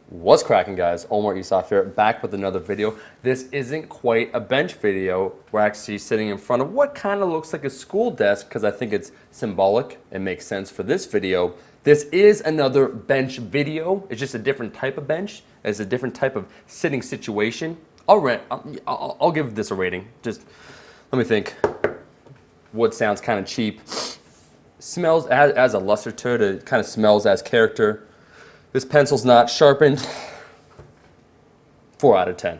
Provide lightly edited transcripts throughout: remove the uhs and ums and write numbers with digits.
What's cracking, guys? Omar Isaf here, back with another video. This isn't quite a bench video. We're actually sitting in front of what kind of looks like a school desk because I think it's symbolic and makes sense for this video. This is another bench video. It's just a different type of bench. It's a different type of sitting situation. I'll give this a rating. Just let me think. Wood sounds kind of cheap. Smells as a luster to it. It kind of smells as character. This pencil's not sharpened. 4 out of 10.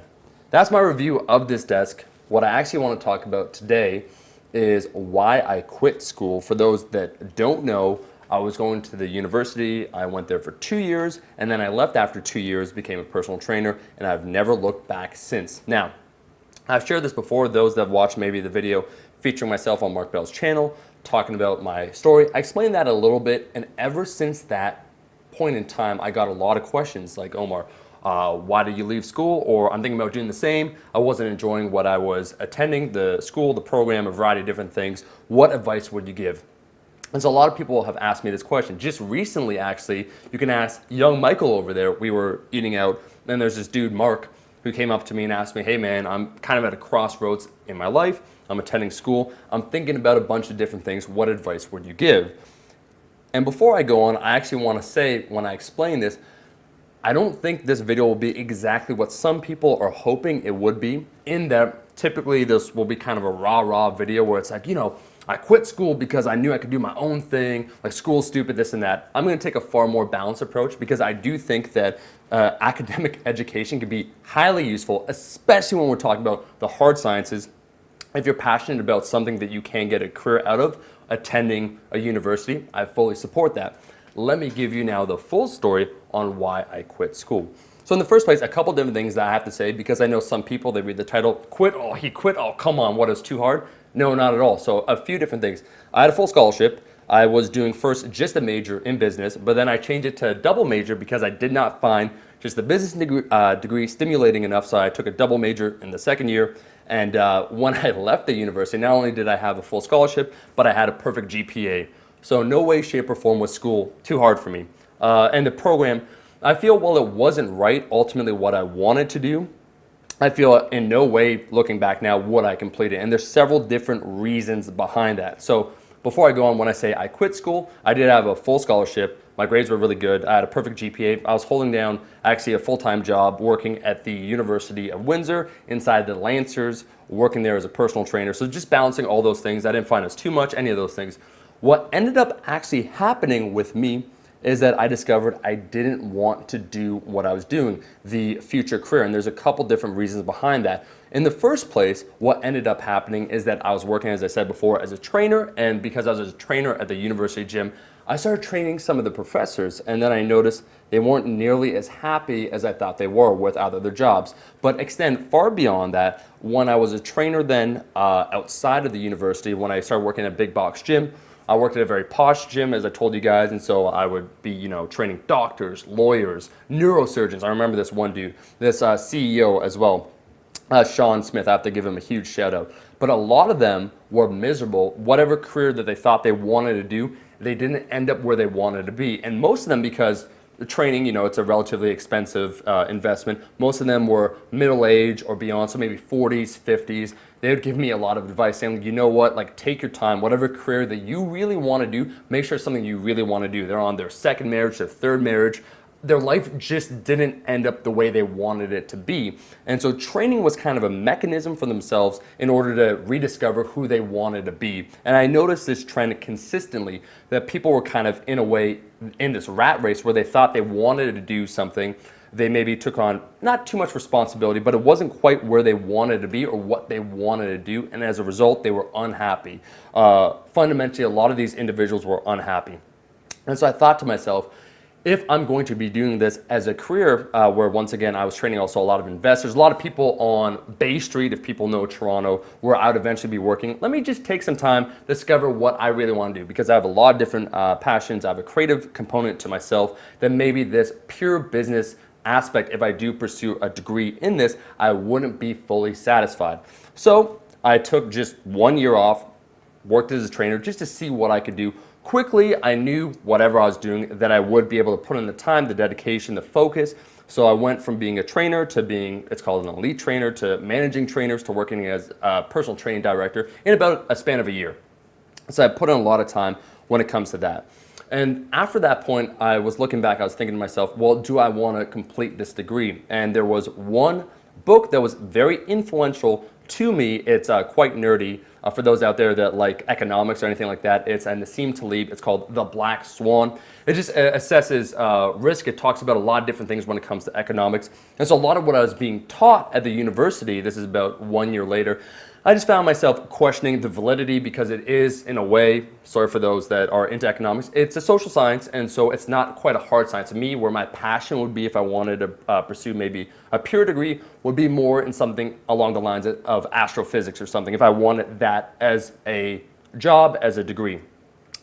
That's my review of this desk. What I actually want to talk about today is why I quit school. For those that don't know, I was going to the university. I went there for 2 years, and then I left after 2 years, became a personal trainer, and I've never looked back since. Now, I've shared this before. Those that have watched maybe the video featuring myself on Mark Bell's channel, talking about my story, I explained that a little bit, and ever since that point in time, I got a lot of questions like, Omar, why did you leave school? Or I'm thinking about doing the same. I wasn't enjoying what I was attending, the school, the program, a variety of different things. What advice would you give? And so a lot of people have asked me this question. Just recently, actually, you can ask young Michael over there. We were eating out, and there's this dude, Mark, who came up to me and asked me, hey man, I'm kind of at a crossroads in my life. I'm attending school. I'm thinking about a bunch of different things. What advice would you give? And before I go on, I actually want to say, when I explain this, I don't think this video will be exactly what some people are hoping it would be, in that typically this will be kind of a rah-rah video where it's like, you know, I quit school because I knew I could do my own thing, like school's stupid, this and that. I'm going to take a far more balanced approach because I do think that academic education can be highly useful, especially when we're talking about the hard sciences. If you're passionate about something that you can get a career out of, attending a university, I fully support that. Let me give you now the full story on why I quit school. So in the first place, a couple different things that I have to say, because I know some people, they read the title, quit, oh, he quit, oh, come on, what, is too hard? No, not at all. So a few different things. I had a full scholarship. I was doing first just a major in business, but then I changed it to a double major because I did not find just the business degree stimulating enough, so I took a double major in the second year. And when I left the university, not only did I have a full scholarship, but I had a perfect GPA. So no way, shape, or form was school too hard for me. And the program, I feel while it wasn't right, ultimately what I wanted to do, I feel in no way, looking back now, would I complete it. And there's several different reasons behind that. So before I go on, when I say I quit school, I did have a full scholarship. My grades were really good. I had a perfect GPA. I was holding down actually a full-time job working at the University of Windsor inside the Lancers, working there as a personal trainer. So just balancing all those things. I didn't find it was too much, any of those things. What ended up actually happening with me is that I discovered I didn't want to do what I was doing, the future career. And there's a couple different reasons behind that. In the first place, what ended up happening is that I was working, as I said before, as a trainer. And because I was a trainer at the university gym, I started training some of the professors. And then I noticed they weren't nearly as happy as I thought they were with either their jobs. But extend far beyond that, when I was a trainer then outside of the university, when I started working at a big box gym, I worked at a very posh gym, as I told you guys, and so I would be, you know, training doctors, lawyers, neurosurgeons. I remember this one dude, this CEO as well, Sean Smith. I have to give him a huge shout out. But a lot of them were miserable. Whatever career that they thought they wanted to do, they didn't end up where they wanted to be. And most of them, because the training, you know, it's a relatively expensive investment. Most of them were middle age or beyond, so maybe 40s, 50s. They would give me a lot of advice saying, you know what, like take your time, whatever career that you really want to do, make sure it's something you really want to do. They're on their second marriage, their third marriage. Their life just didn't end up the way they wanted it to be. And so training was kind of a mechanism for themselves in order to rediscover who they wanted to be. And I noticed this trend consistently, that people were kind of in a way in this rat race where they thought they wanted to do something. They maybe took on not too much responsibility, but it wasn't quite where they wanted to be or what they wanted to do. And as a result, they were unhappy. Fundamentally, a lot of these individuals were unhappy. And so I thought to myself, if I'm going to be doing this as a career, where once again, I was training also a lot of investors, a lot of people on Bay Street, if people know Toronto, where I would eventually be working, let me just take some time, discover what I really want to do, because I have a lot of different passions. I have a creative component to myself that maybe this pure business aspect, if I do pursue a degree in this, I wouldn't be fully satisfied. So I took just 1 year off, worked as a trainer just to see what I could do. Quickly, I knew whatever I was doing that I would be able to put in the time, the dedication, the focus So I went from being a trainer to being, it's called an elite trainer, to managing trainers, to working as a personal training director in about a span of a year. So I put in a lot of time when it comes to that. And after that point, I was looking back, I was thinking to myself, well, do I want to complete this degree? And there was one book that was very influential to me. It's quite nerdy for those out there that like economics or anything like that. It's Nassim Taleb. It's called The Black Swan. It just assesses risk. It talks about a lot of different things when it comes to economics. And so a lot of what I was being taught at the university, this is about 1 year later, I just found myself questioning the validity because it is, in a way, sorry for those that are into economics, it's a social science, and so it's not quite a hard science. To me, where my passion would be if I wanted to pursue maybe a pure degree would be more in something along the lines of astrophysics or something, if I wanted that as a job, as a degree.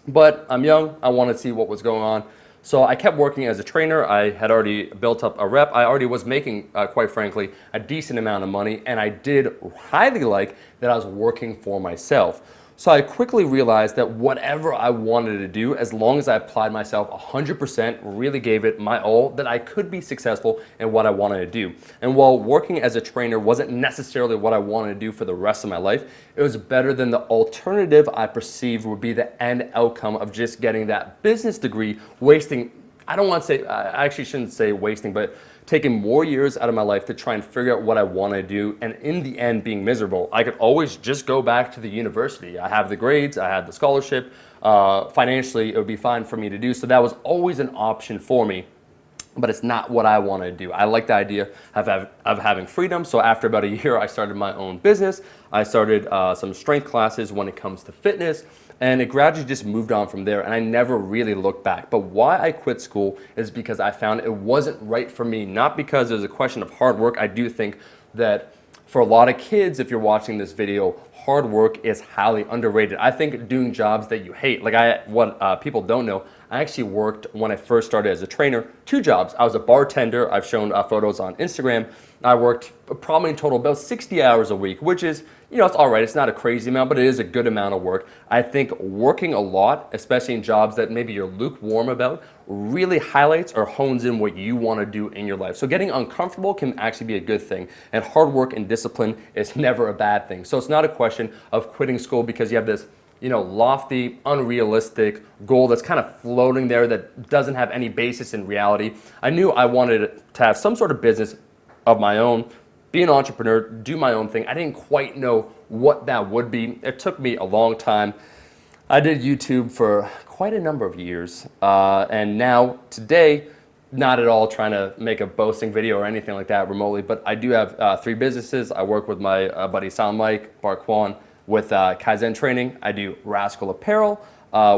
But I'm young, I wanted to see what was going on. So I kept working as a trainer. I had already built up a rep. I already was making, quite frankly, a decent amount of money, and I did highly like that I was working for myself. So I quickly realized that whatever I wanted to do, as long as I applied myself 100%, really gave it my all, that I could be successful in what I wanted to do. And while working as a trainer wasn't necessarily what I wanted to do for the rest of my life, it was better than the alternative I perceived would be the end outcome of just getting that business degree, wasting, I don't want to say, I actually shouldn't say wasting, but taking more years out of my life to try and figure out what I want to do, and in the end being miserable. I could always just go back to the university. I have the grades, I had the scholarship, financially it would be fine for me to do, so that was always an option for me, but it's not what I want to do. I like the idea of having freedom, so after about a year I started my own business. I started some strength classes when it comes to fitness, and it gradually just moved on from there, and I never really looked back. But why I quit school is because I found it wasn't right for me, not because there's a question of hard work. I do think that for a lot of kids, if you're watching this video, hard work is highly underrated. I think doing jobs that you hate, like what people don't know, I actually worked when I first started as a trainer, 2 jobs. I was a bartender. I've shown photos on Instagram. I worked probably in total about 60 hours a week, which is, you know, it's all right. It's not a crazy amount, but it is a good amount of work. I think working a lot, especially in jobs that maybe you're lukewarm about, really highlights or hones in what you want to do in your life. So getting uncomfortable can actually be a good thing, and hard work and discipline is never a bad thing. So it's not a question of quitting school because you have this, you know, lofty, unrealistic goal that's kind of floating there that doesn't have any basis in reality. I knew I wanted to have some sort of business of my own, be an entrepreneur, do my own thing. I didn't quite know what that would be. It took me a long time. I did YouTube for quite a number of years, and now today, not at all trying to make a boasting video or anything like that remotely, but I do have 3 businesses. I work with my buddy Sound Mike, Bart Kwan, with Kaizen Training. I do Rascal Apparel,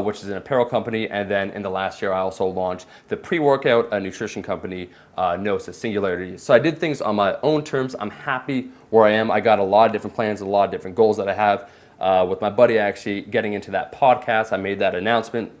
which is an apparel company, and then in the last year I also launched the pre-workout nutrition company, Gnosis Singularity. So I did things on my own terms. I'm happy where I am. I got a lot of different plans, a lot of different goals that I have. With my buddy actually getting into that podcast, I made that announcement.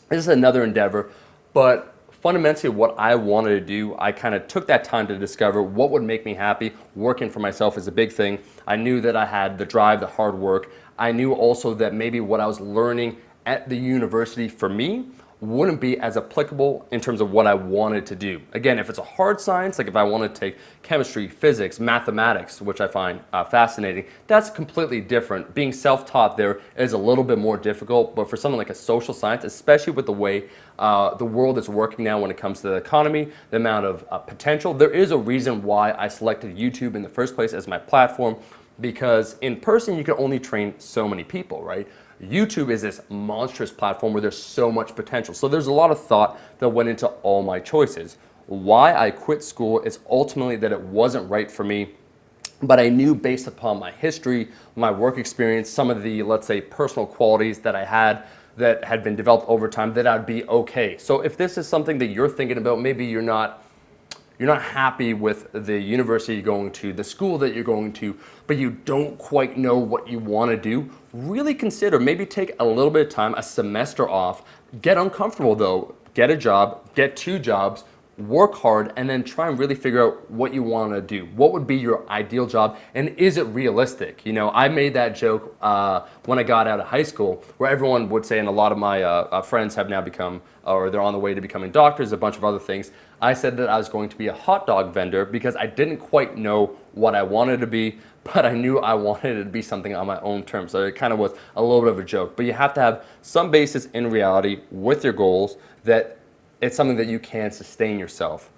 This is another endeavor, but fundamentally what I wanted to do, I kind of took that time to discover what would make me happy. Working for myself is a big thing. I knew that I had the drive, the hard work. I knew also that maybe what I was learning at the university for me wouldn't be as applicable in terms of what I wanted to do. Again, if it's a hard science, like if I want to take chemistry, physics, mathematics, which I find fascinating, that's completely different. Being self-taught there is a little bit more difficult, but for something like a social science, especially with the way the world is working now when it comes to the economy, the amount of potential, there is a reason why I selected YouTube in the first place as my platform, because in person you can only train so many people, right? YouTube is this monstrous platform where there's so much potential. So there's a lot of thought that went into all my choices. Why I quit school is ultimately that it wasn't right for me, but I knew based upon my history, my work experience, some of the, let's say, personal qualities that I had that had been developed over time, that I'd be okay. So if this is something that you're thinking about, maybe you're not happy with the university you're going to, the school that you're going to, but you don't quite know what you want to do, really consider, maybe take a little bit of time, a semester off, get uncomfortable though, get a job, get 2 jobs, work hard, and then try and really figure out what you want to do. What would be your ideal job, and is it realistic? You know, I made that joke when I got out of high school, where everyone would say, and a lot of my friends have now become, or they're on the way to becoming doctors, a bunch of other things. I said that I was going to be a hot dog vendor because I didn't quite know what I wanted to be, but I knew I wanted it to be something on my own terms. So it kind of was a little bit of a joke. But you have to have some basis in reality with your goals that it's something that you can sustain yourself.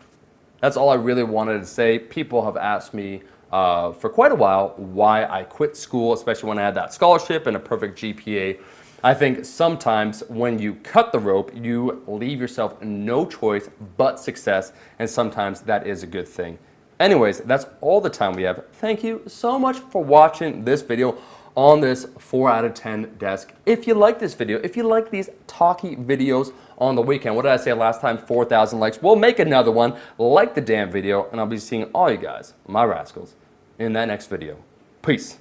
That's all I really wanted to say. People have asked me for quite a while why I quit school, especially when I had that scholarship and a perfect GPA. I think sometimes when you cut the rope, you leave yourself no choice but success, and sometimes that is a good thing. Anyways, that's all the time we have. Thank you so much for watching this video on this 4 out of 10 desk. If you like this video, if you like these talky videos on the weekend, what did I say last time? 4,000 likes. We'll make another one. Like the damn video, and I'll be seeing all you guys, my rascals, in that next video. Peace.